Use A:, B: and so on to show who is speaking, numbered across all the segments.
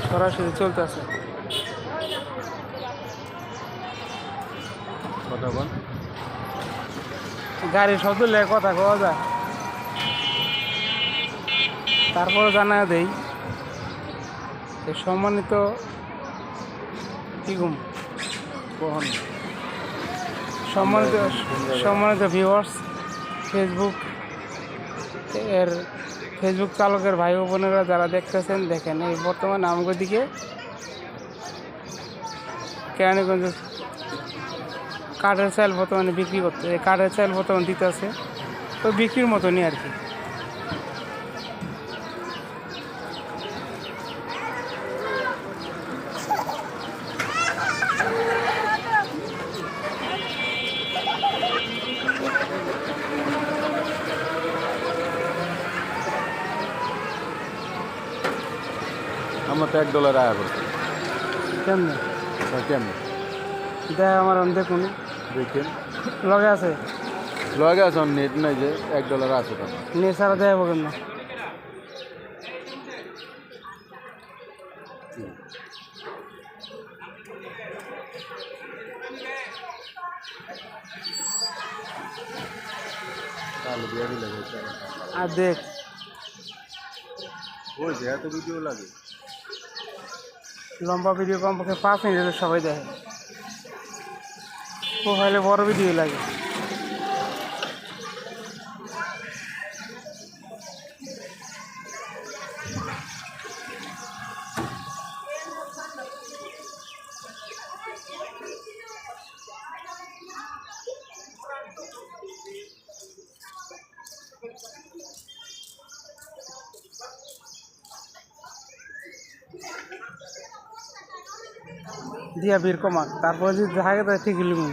A: সরাসরি চলতেছে।
B: কথা বল।
A: গাড়ির শব্দ লেগে কথা কওয়া যায়। তারপরে জানা দেই সম্মানিত
B: কখন
A: সম্মানিত সম্মানিত ভিউয়ার্স, ফেসবুক চালকের ভাই ও বোনেরা যারা দেখতেছেন, দেখেন এই বর্তমানে আমাদের দিকে কেরানীগঞ্জ কাঠের চাল বর্তমানে বিক্রি করতে, কাঠের চাল বর্তমানে দিতে আছে, তো বিক্রির মতনই আর কি।
B: আমার তো $1 আয়া করছে।
A: কেমনে
B: কেমন
A: দেখ আমার দেখুন,
B: দেখেন
A: লগে আছে
B: লগে আছে, নেট নাই যে $1 আছে তো
A: নিয়ে সারা দেয় বলেন না।
B: তাহলে দিয়ে দিলে
A: আর দেখ
B: ওই যে এত ভিডিও লাগে।
A: লম্বা ভিডিও কমপক্ষে 5 মিনিটের সবাই দেখে, প্রোফাইলে বড় ভিডিও লাগে। দিয়া বীর কমাক, তারপরে যদি দেখা গেছে ঠিক লিখুন।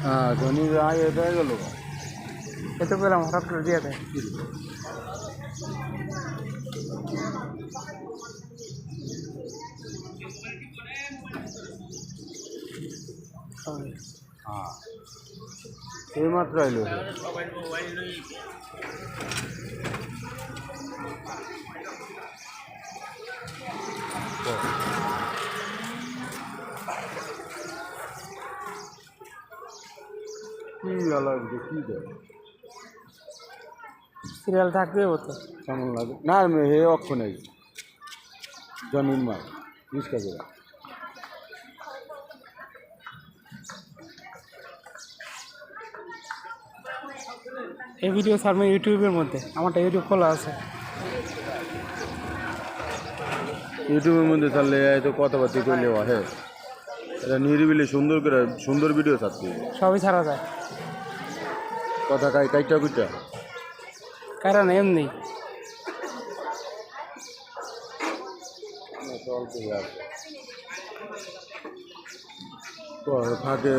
B: হ্যাঁ ধনী আয় হয়ে গেল।
A: এত পেলাম হঠাৎ করে দিয়ে দেয়।
B: হ্যাঁ এই মাত্র আইলো। কি লাগবে কি দেয়
A: সিরিয়াল থাকবে হতো
B: কেমন লাগে না হে অক্ষ নেই জমিন মাছ 20 টাকা।
A: এই ভিডিও ছাড়বো ইউটিউবের মধ্যে, আমারটা ইউটিউব খোলা আছে।
B: ইউটিউবের মধ্যে ছাড়লে তো কথাবার্তা করলে হ্যাঁ, এটা নিরিবিলি সুন্দর করে সুন্দর ভিডিও ছাড়তে
A: সবই ছাড়া যায়,
B: কথা কাইটা কুইটা
A: কারণ এমনি
B: থাকে।